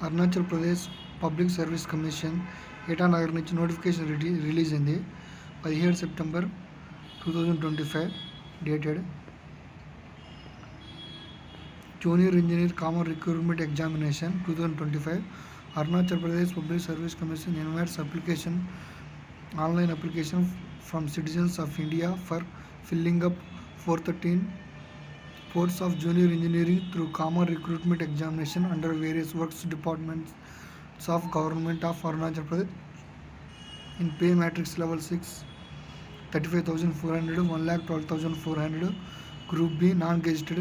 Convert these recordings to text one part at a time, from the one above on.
Arunachal Pradesh public service commission Itanagar నుంచి notification release అయింది 17 September 2025 dated. Junior engineer common recruitment examination 2025. Arunachal Pradesh public service commission invites application online application from citizens of India for filling up 413 posts of junior engineering through common recruitment examination under various works departments of government of Arunachal Pradesh in pay matrix level 6 35,400 1,12,400 group B non-gazetted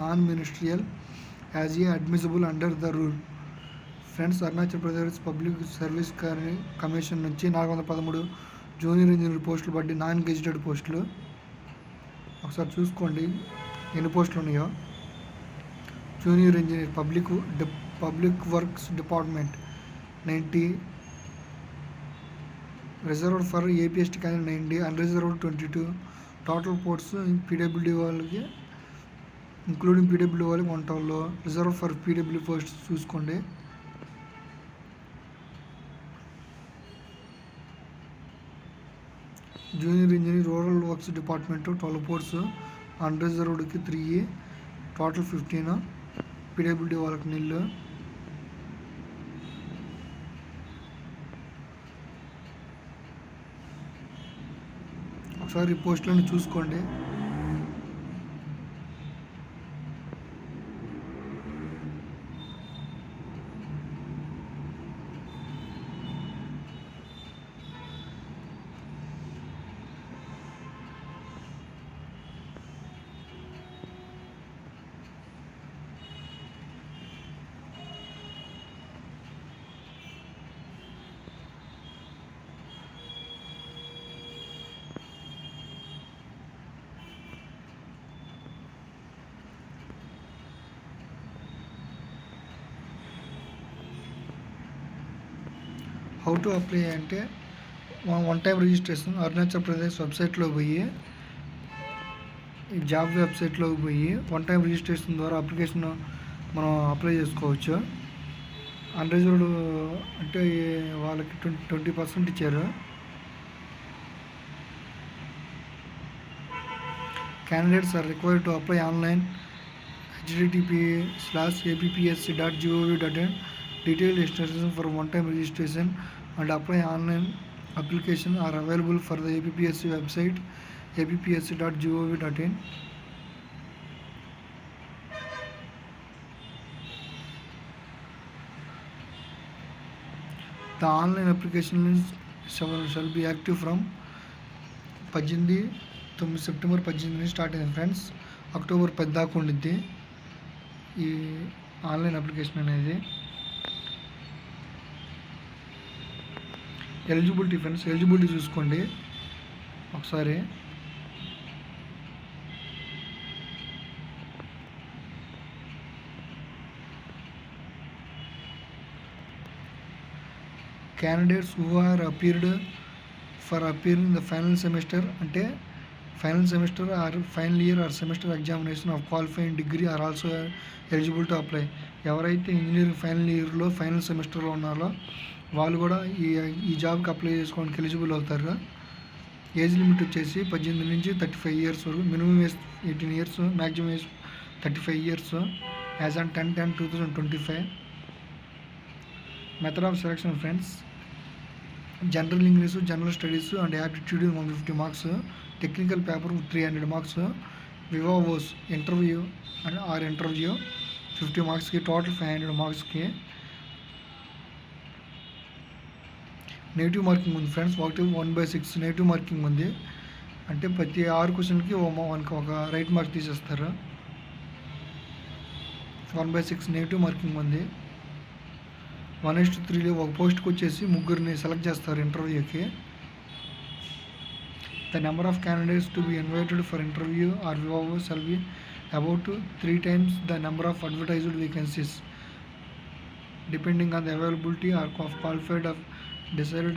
non-ministerial as a admissible under the rule. Friends, Arunachal Pradesh public service commission నుంచి 413 junior engineer పోస్టులు పడి non gazetted పోస్టులు. ఒకసారి చూసుకోండి ఎన్ని పోస్టులు ఉన్నాయో. Junior engineer public works department 90, reserved for APST candidate 90, unreserved 22. Total posts PWD వాళ్ళకి ఇంక్లూడింగ్ పీడబ్ల్యూడీ వాళ్ళకి 112. రిజర్వ్ ఫర్ పీడబ్ల్యూ పోస్ట్ చూసుకోండి. Junior engineer rural works department 12 posts, అన్రిజర్వ్డ్కి 3, టోటల్ 15. పీడబ్ల్యూడీ వాళ్ళకి నిల్లు. ఒకసారి ఈ పోస్టులను చూసుకోండి. హౌ టు అప్లై అంటే one time registration Arunachal Pradesh వెబ్సైట్లో పోయి జాబ్ వెబ్సైట్లోకి పోయి వన్ టైం రిజిస్ట్రేషన్ ద్వారా అప్లికేషన్ మనం అప్లై చేసుకోవచ్చు. అన్రిజర్వ్డ్ అంటే వాళ్ళకి 20% ఇచ్చారు. Candidates are required to apply online http://appsc.gov.in. Detailed instructions for one-time registration and apply online application are available for the APPSC website appsc.gov.in. The online application shall be active from 18 September 18 start అయింది friends. October 10 దాకా ఉండిద్ది ఈ online application అనేది. Eligibility friends, eligibility చూసుకోండి ఒకసారి. Candidates who are appeared for appearing the final semester అంటే final semester or final year or semester examination of qualifying degree are also eligible to apply. ఎవరైతే engineering final ఇయర్లో final సెమిస్టర్లో ఉన్నారో వాళ్ళు కూడా ఈ జాబ్కి అప్లై చేసుకోవడానికి ఎలిజిబుల్ అవుతారు. ఏజ్ లిమిట్ వచ్చేసి 18 నుంచి 35 ఇయర్స్ వరకు. Minimum age 18 years, maximum age 35 years as on 10/10/2025. Method of selection friends, general English, general studies and aptitude 150 marks, technical paper 300 marks, viva voce interview or interview 50 మార్క్స్కి, total 500 మార్క్స్కి. Negative marking ఉంది friends, 1/6 negative marking ఉంది. అంటే ప్రతి 6 క్వశ్చన్కి మనకి ఒక right mark తీసేస్తారు. 1/6 నెగిటివ్ మార్కింగ్ ఉంది. 1:3 ఒక పోస్ట్కి వచ్చేసి 3 సెలెక్ట్ చేస్తారు ఇంటర్వ్యూకి. The number of candidates to be invited for interview or viva shall be about 3 times the number of advertised vacancies depending on the availability or of qualified of decided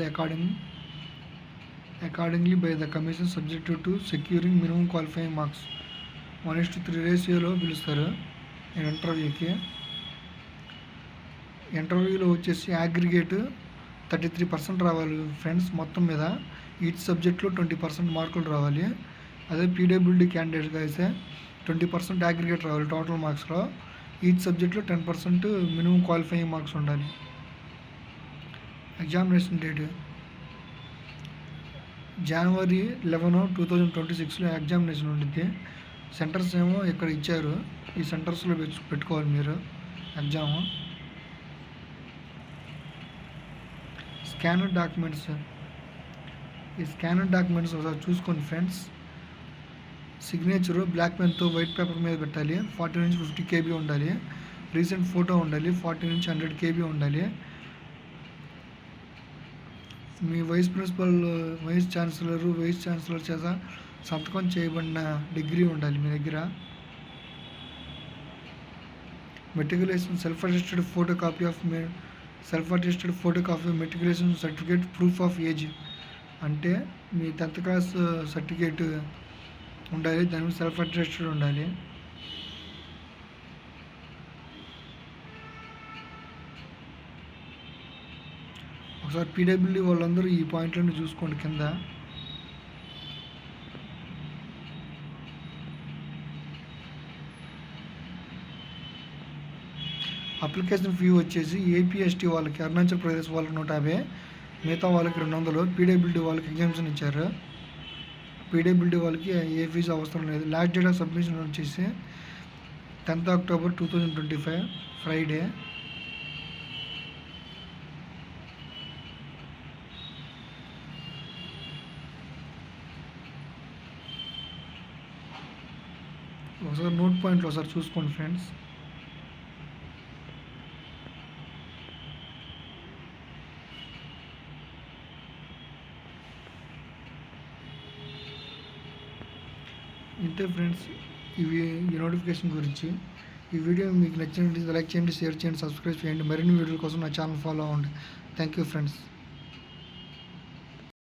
accordingly by the commission subject to securing minimum qualifying marks. 1:3 రేషియోలో పిలుస్తారు ఇంటర్వ్యూకి. ఇంటర్వ్యూలో వచ్చేసి aggregate 33% రావాలి friends మొత్తం మీద. Each సబ్జెక్ట్లో 20% మార్కులు రావాలి. అదే పీడబ్ల్యూడీ క్యాండిడేట్గా అయితే 20% అగ్రిగేట్ రావాలి టోటల్ మార్క్స్లో. ఈచ్ సబ్జెక్ట్లో 10% మినిమం క్వాలిఫైయింగ్ మార్క్స్ ఉండాలి. ఎగ్జామినేషన్ డేట్ January 11, 2026లో ఎగ్జామినేషన్ ఉండిద్ది. సెంటర్స్ ఏమో ఇక్కడ ఇచ్చారు. ఈ సెంటర్స్లో పెట్టుకోవాలి మీరు ఎగ్జామ్. స్కానర్ డాక్యుమెంట్స్, ఈ స్కానర్ డాక్యుమెంట్స్ ఒకసారి చూసుకోండి ఫ్రెండ్స్. సిగ్నేచరు బ్లాక్ పెన్తో వైట్ పేపర్ మీద పెట్టాలి. 40 నుంచి 50 KB ఉండాలి. రీసెంట్ ఫోటో ఉండాలి. 40 నుంచి 100 KB ఉండాలి. మీ వైస్ ప్రిన్సిపల్, వైస్ ఛాన్సలర్ చేత సంతకం చేయబడిన డిగ్రీ ఉండాలి మీ దగ్గర. Matriculation self attested photo copy of matriculation certificate, proof of age అంటే మీ 10th క్లాస్ సర్టిఫికేట్ ఉండాలి. దాని సెల్ఫ్ అటెస్టెడ్ ఉండాలి. ఒకసారి పీడబ్ల్యూడీ వాళ్ళందరూ ఈ పాయింట్లను చూసుకోండి కింద. అప్లికేషన్ ఫీ వచ్చేసి ఏపీ/ఎస్టీ వాళ్ళకి, అరుణాచల్ ప్రదేశ్ వాళ్ళకి 150, మిగతా వాళ్ళకి 200. పీడబ్ల్యూడీ వాళ్ళకి ఎగ్జామ్షన్ ఇచ్చారు. పీడబ్ల్యూడీ వాళ్ళకి ఏ ఫీజు అవసరం లేదు. లాస్ట్ డేట్ ఆఫ్ సబ్మిషన్ వచ్చేసి 10th October 2025 ఫ్రైడే. ఒకసారి నోట్ పాయింట్లు ఒకసారి చూసుకోండి ఫ్రెండ్స్. ఇంతే ఫ్రెండ్స్ ఈ నోటిఫికేషన్ గురించి. ఈ వీడియో మీకు నచ్చినట్లయితే లైక్ చేయండి, షేర్ చేయండి, సబ్స్క్రైబ్ చేయండి. మరిన్ని వీడియోల కోసం నా ఛానల్ ఫాలో అవ్వండి. Thank you friends.